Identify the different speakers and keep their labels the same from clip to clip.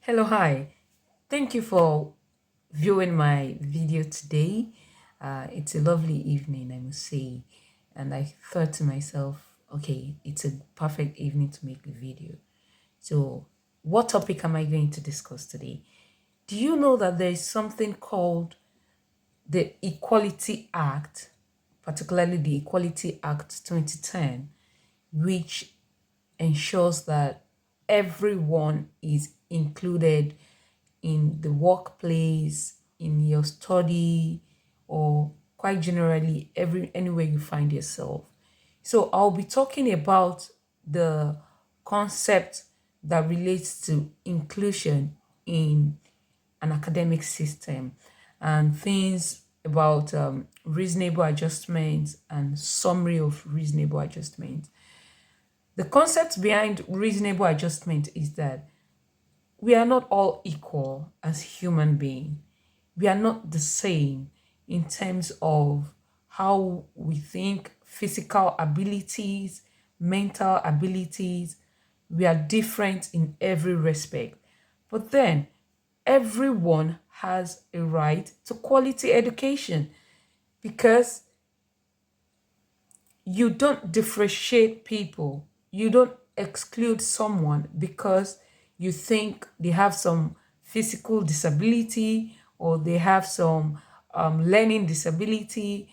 Speaker 1: Hello, hi. Thank you for viewing my video today. It's a lovely evening, I must say. And I thought to myself, okay, it's a perfect evening to make a video. So, what topic am I going to discuss today? Do you know that there is something called the Equality Act, particularly the Equality Act 2010, which ensures that everyone is included in the workplace, in your study, or quite generally anywhere you find yourself. So I'll be talking about the concept that relates to inclusion in an academic system and things about reasonable adjustments and summary of reasonable adjustments. The concept behind reasonable adjustment is that we are not all equal as human beings. We are not the same in terms of how we think, physical abilities, mental abilities. We are different in every respect. But then everyone has a right to quality education because you don't differentiate people. You don't exclude someone because you think they have some physical disability or they have some learning disability,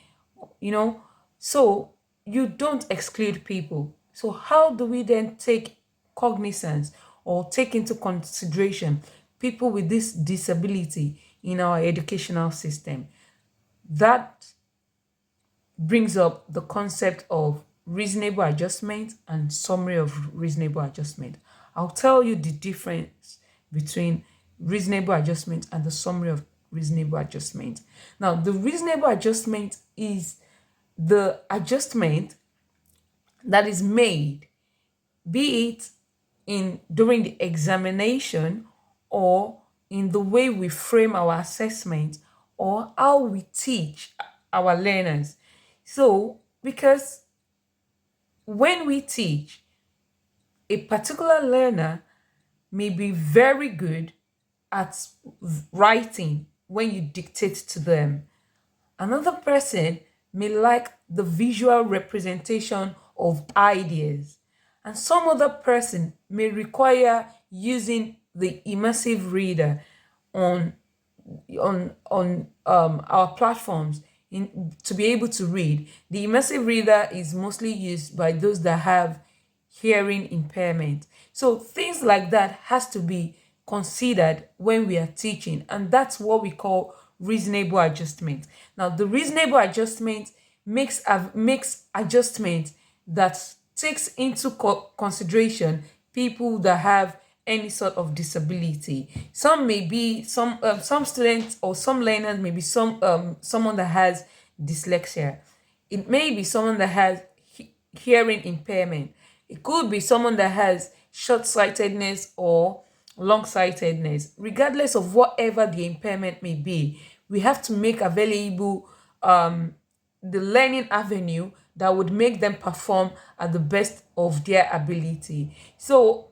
Speaker 1: you know. So you don't exclude people. So, how do we then take cognizance or take into consideration people with this disability in our educational system? That brings up the concept of reasonable adjustment and summary of reasonable adjustment. I'll tell you the difference between reasonable adjustment and the summary of reasonable adjustment. Now, the reasonable adjustment is the adjustment that is made, be it in during the examination or in the way we frame our assessment or how we teach our learners. So, because when we teach, a particular learner may be very good at writing when you dictate to them. Another person may like the visual representation of ideas, and some other person may require using the immersive reader on our platforms to be able to read. The immersive reader is mostly used by those that have hearing impairment. So things like that has to be considered when we are teaching, and that's what we call reasonable adjustment. Now, the reasonable adjustment makes adjustment that takes into consideration people that have any sort of disability. Some may be some students or some learners may be someone that has dyslexia. It may be someone that has hearing impairment. It could be someone that has short-sightedness or long-sightedness. Regardless of whatever the impairment may be, we have to make available the learning avenue that would make them perform at the best of their ability. So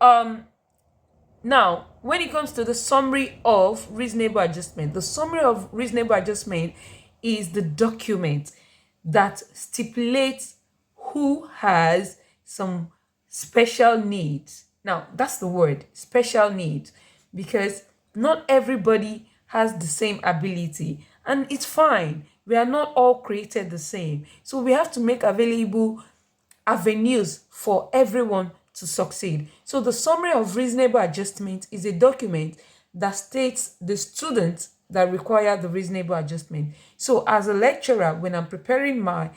Speaker 1: now, when it comes to the summary of reasonable adjustment, the summary of reasonable adjustment is the document that stipulates who has some special needs. Now, that's the word, special needs, because not everybody has the same ability, and it's fine. We are not all created the same. So we have to make available avenues for everyone to succeed. So the summary of reasonable adjustment is a document that states the students that require the reasonable adjustment. So as a lecturer, when I'm preparing my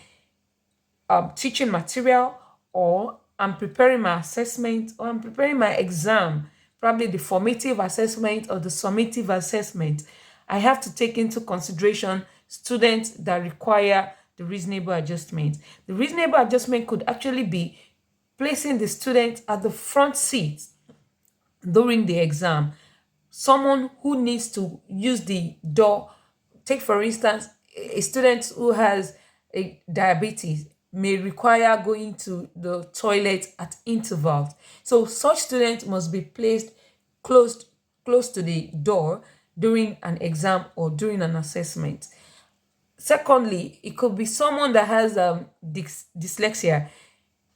Speaker 1: teaching material, or I'm preparing my assessment, or I'm preparing my exam, probably the formative assessment or the summative assessment, I have to take into consideration students that require the reasonable adjustment. The reasonable adjustment could actually be placing the student at the front seat during the exam. Someone who needs to use the door, take for instance, a student who has a diabetes may require going to the toilet at intervals. So such student must be placed close close to the door during an exam or during an assessment. Secondly, it could be someone that has dyslexia.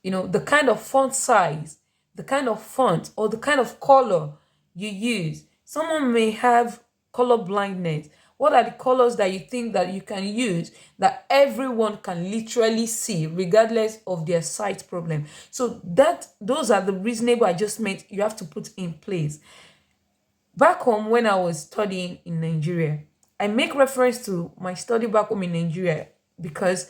Speaker 1: The kind of font size, the kind of font, or the kind of color you use. Someone may have color blindness. What are the colors that you think that you can use that everyone can literally see regardless of their sight problem? So that those are the reasonable adjustments you have to put in place. Back home, when I was studying in Nigeria, I make reference to my study back home in Nigeria because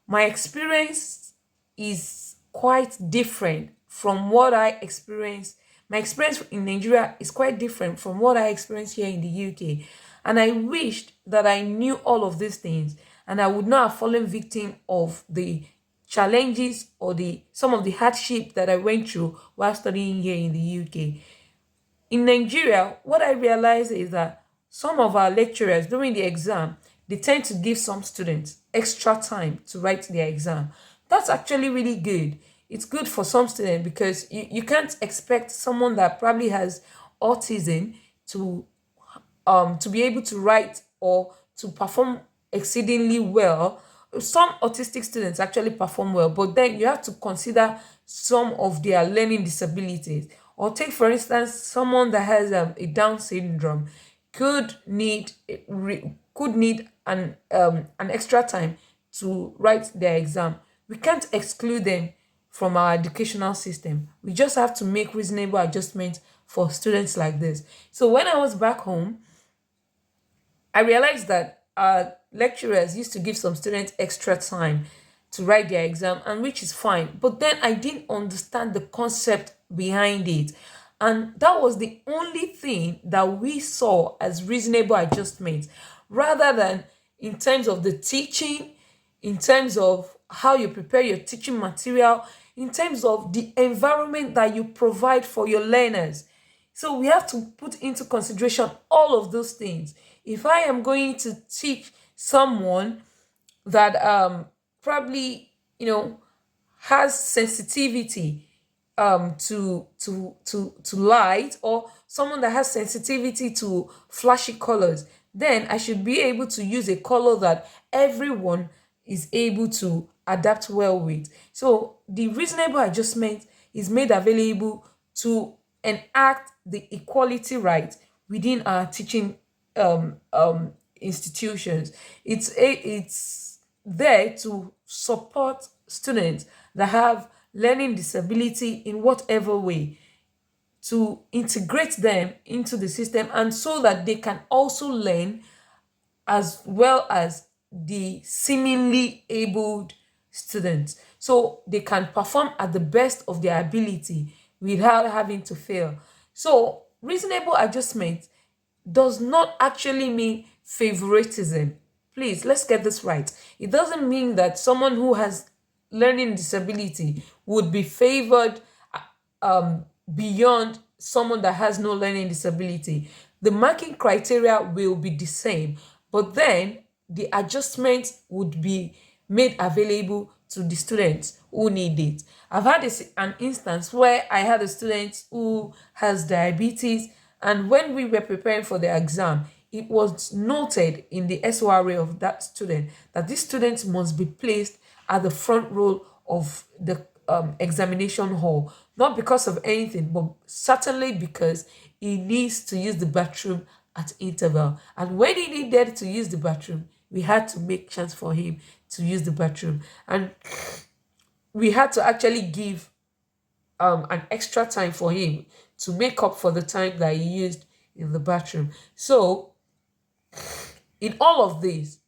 Speaker 1: my experience is quite different from what I experienced. My experience in Nigeria is quite different from what I experienced here in the UK. And I wished that I knew all of these things and I would not have fallen victim of the challenges or the some of the hardship that I went through while studying here in the UK. In Nigeria, what I realized is that some of our lecturers during the exam, they tend to give some students extra time to write their exam. That's actually really good. It's good for some students because you can't expect someone that probably has autism to be able to write or to perform exceedingly well. Some autistic students actually perform well, but then you have to consider some of their learning disabilities. Or take for instance someone that has a Down syndrome could need an extra time to write their exam. We can't exclude them from our educational system. We just have to make reasonable adjustments for students like this. So when I was back home, I realized that lecturers used to give some students extra time to write their exam, and which is fine. But then I didn't understand the concept behind it. And that was the only thing that we saw as reasonable adjustments, rather than in terms of the teaching, in terms of how you prepare your teaching material, in terms of the environment that you provide for your learners. So we have to put into consideration all of those things. If I am going to teach someone that probably has sensitivity to light, or someone that has sensitivity to flashy colors, then I should be able to use a color that everyone is able to adapt well with. So the reasonable adjustment is made available to enact the equality right within our teaching institutions. It's there to support students that have learning disability in whatever way, to integrate them into the system, and so that they can also learn as well as the seemingly abled students, so they can perform at the best of their ability without having to fail. So reasonable adjustment does not actually mean favoritism. Please, let's get this right. It doesn't mean that someone who has learning disability would be favored beyond someone that has no learning disability. The marking criteria will be the same, but then the adjustment would be made available to the students who need it. I've had an instance where I had a student who has diabetes, and when we were preparing for the exam, it was noted in the SoRA of that student that this student must be placed at the front row of the examination hall, not because of anything, but certainly because he needs to use the bathroom at interval. And when he needed to use the bathroom, we had to make chance for him to use the bathroom. And we had to actually give an extra time for him to make up for the time that he used in the bathroom. So in all of this,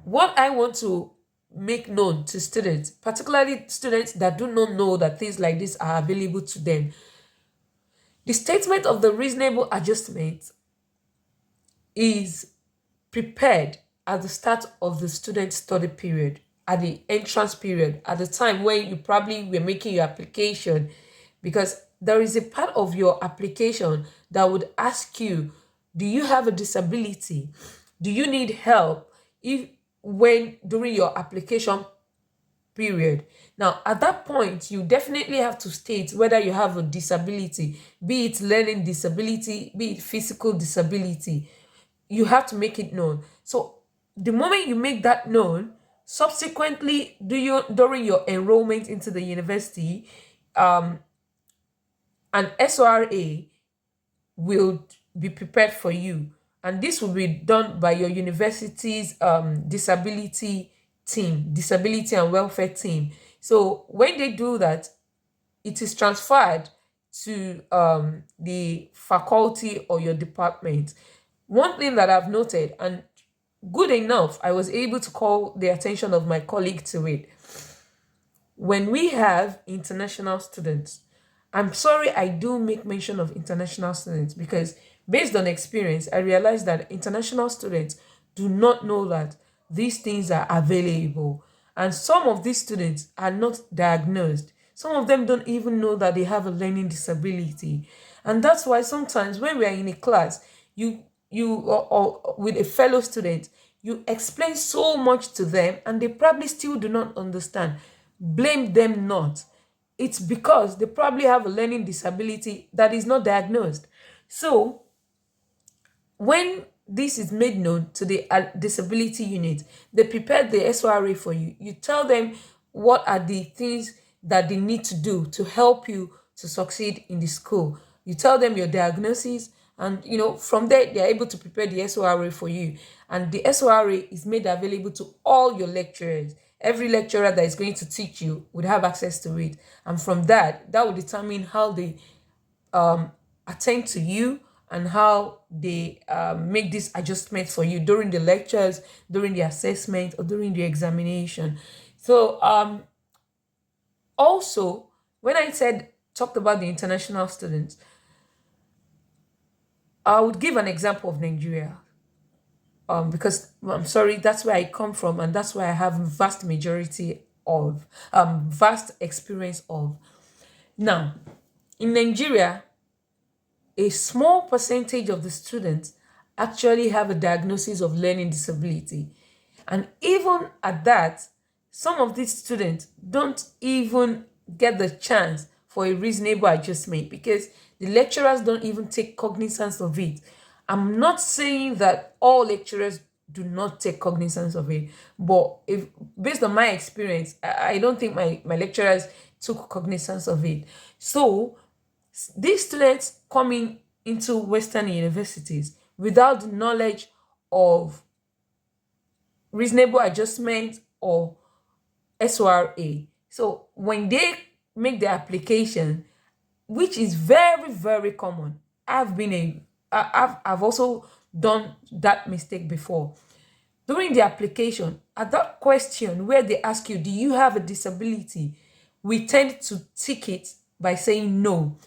Speaker 1: what I want to make known to students, particularly students that do not know that things like this are available to them, the statement of the reasonable adjustment is prepared at the start of the student study period, at the entrance period, at the time when you probably were making your application, because there is a part of your application that would ask you, do you have a disability? Do you need help? If when during your application period. Now, at that point, you definitely have to state whether you have a disability, be it learning disability, be it physical disability. You have to make it known. So the moment you make that known, subsequently, during your enrollment into the university, an SORA will be prepared for you, and this will be done by your university's disability and welfare team. So when they do that, it is transferred to the faculty or your department. One thing that I've noted, and good enough, I was able to call the attention of my colleague to it. When we have international students, I'm sorry I do make mention of international students because based on experience, I realized that international students do not know that these things are available. And some of these students are not diagnosed. Some of them don't even know that they have a learning disability. And that's why sometimes when we are in a class, or with a fellow student, you explain so much to them and they probably still do not understand. Blame them not. It's because they probably have a learning disability that is not diagnosed. So when this is made known to the disability unit, they prepare the SORA for you. You tell them what are the things that they need to do to help you to succeed in the school. You tell them your diagnosis, and from there they're able to prepare the SORA for you. And the SORA is made available to all your lecturers. Every lecturer that is going to teach you would have access to it, and from that will determine how they attend to you and how they make this adjustment for you during the lectures, during the assessment, or during the examination. So also, when I talked about the international students, I would give an example of Nigeria, because I'm sorry, that's where I come from, and that's where I have vast experience of. Now, in Nigeria, a small percentage of the students actually have a diagnosis of learning disability. And even at that, some of these students don't even get the chance for a reasonable adjustment because the lecturers don't even take cognizance of it. I'm not saying that all lecturers do not take cognizance of it, but if based on my experience, I don't think my lecturers took cognizance of it. So these students coming into Western universities without the knowledge of reasonable adjustment or SORA. So when they make the application, which is very, very common, I've also done that mistake before. During the application, at that question where they ask you, do you have a disability? We tend to tick it by saying no.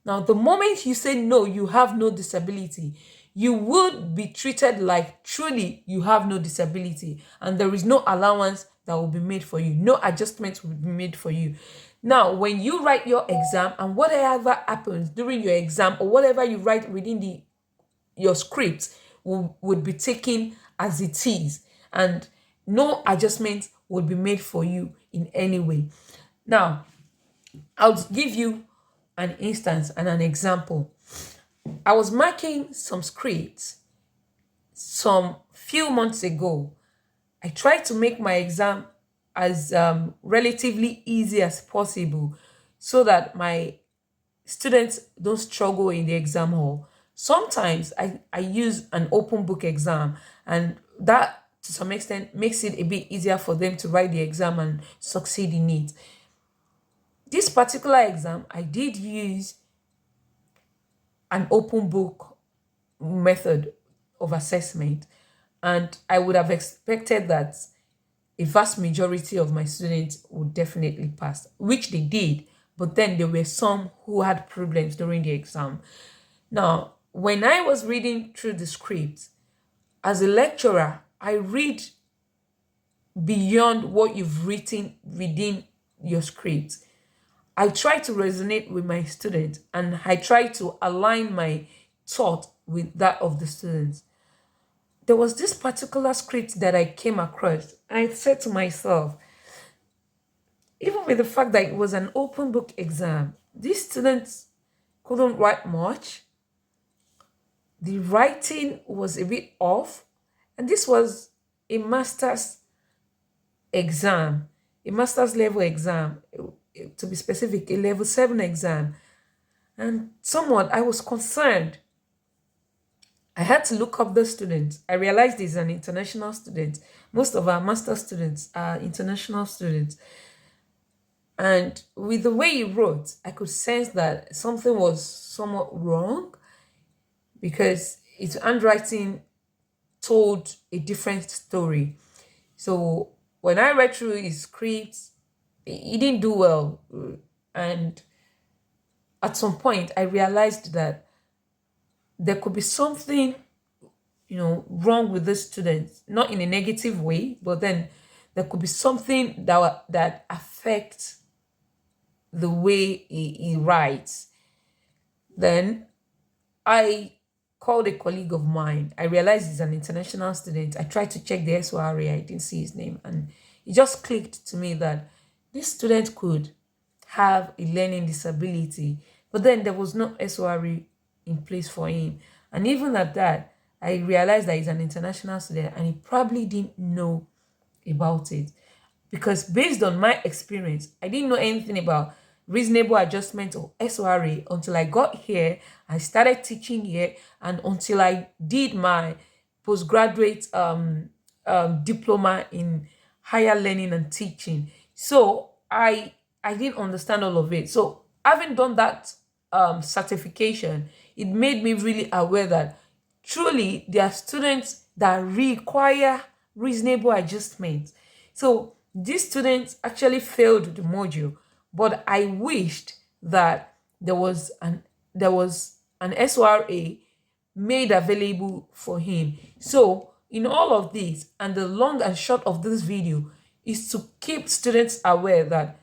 Speaker 1: Now, the moment you say no, you have no disability, you would be treated like truly you have no disability and there is no allowance that will be made for you. No adjustments will be made for you. Now, when you write your exam and whatever happens during your exam or whatever you write within your script would be taken as it is, and no adjustments would be made for you in any way. Now, I'll give you an instance and an example. I was marking some scripts some few months ago. I tried to make my exam as relatively easy as possible so that my students don't struggle in the exam hall. Sometimes I use an open book exam, and that to some extent makes it a bit easier for them to write the exam and succeed in it. This particular exam, I did use an open book method of assessment, and I would have expected that a vast majority of my students would definitely pass, which they did, but then there were some who had problems during the exam. Now, when I was reading through the script, as a lecturer, I read beyond what you've written within your script. I try to resonate with my students and I try to align my thought with that of the students. There was this particular script that I came across. I said to myself, even with the fact that it was an open book exam, these students couldn't write much. The writing was a bit off, and this was a master's exam, a master's level exam, to be specific, a level 7 exam. And somewhat I was concerned. I had to look up the students. I realized he's an international student. Most of our master students are international students. And with the way he wrote, I could sense that something was somewhat wrong because his handwriting told a different story. So when I read through his scripts, he didn't do well. And at some point, I realized that there could be something, wrong with this student, not in a negative way, but then there could be something that affects the way he writes. Then I called a colleague of mine. I realized he's an international student. I tried to check the SoRA. I didn't see his name. And it just clicked to me that this student could have a learning disability. But then there was no SoRA in place for him. And even at that, I realized that he's an international student and he probably didn't know about it. Because based on my experience, I didn't know anything about reasonable adjustment or SoRA until I got here. I started teaching here, and until I did my postgraduate diploma in higher learning and teaching. So I didn't understand all of it. So having done that certification, it made me really aware that truly there are students that require reasonable adjustment. So these students actually failed the module, but I wished that there was an SoRA made available for him. So in all of this, and the long and short of this video is to keep students aware that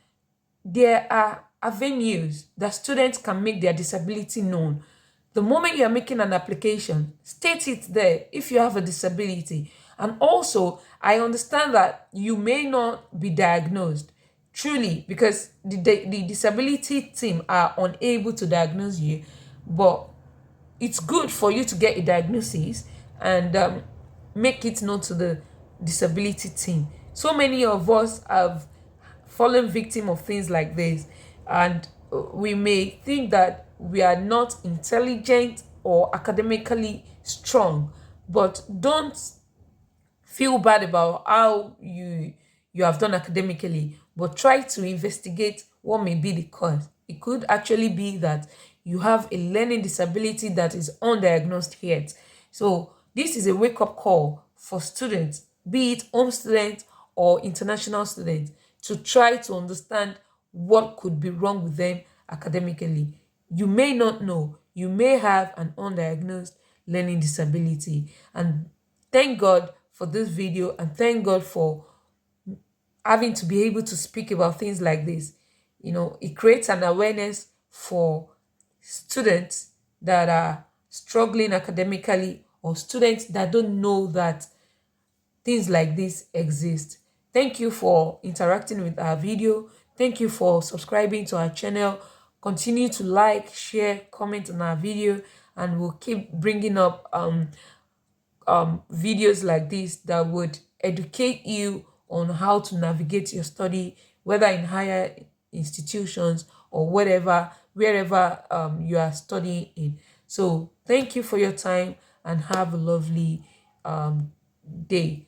Speaker 1: there are avenues that students can make their disability known. The moment you are making an application, state it there if you have a disability. And also, I understand that you may not be diagnosed truly because the disability team are unable to diagnose you, but it's good for you to get a diagnosis and make it known to the disability team. So many of us have fallen victim of things like this, and we may think that we are not intelligent or academically strong, but don't feel bad about how you have done academically, but try to investigate what may be the cause. It could actually be that you have a learning disability that is undiagnosed yet. So this is a wake-up call for students, be it home students or international students, to try to understand what could be wrong with them academically. You may not know, you may have an undiagnosed learning disability. And thank God for this video, and thank God for having to be able to speak about things like this. It creates an awareness for students that are struggling academically, or students that don't know that things like this exist. Thank you for interacting with our video. Thank you for subscribing to our channel. Continue to like, share, comment on our video, and we'll keep bringing up videos like this that would educate you on how to navigate your study, whether in higher institutions or wherever you are studying in. So thank you for your time and have a lovely day.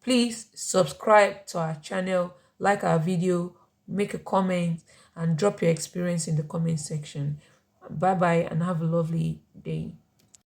Speaker 1: Please subscribe to our channel, like our video, make a comment, and drop your experience in the comment section. Bye bye and have a lovely day.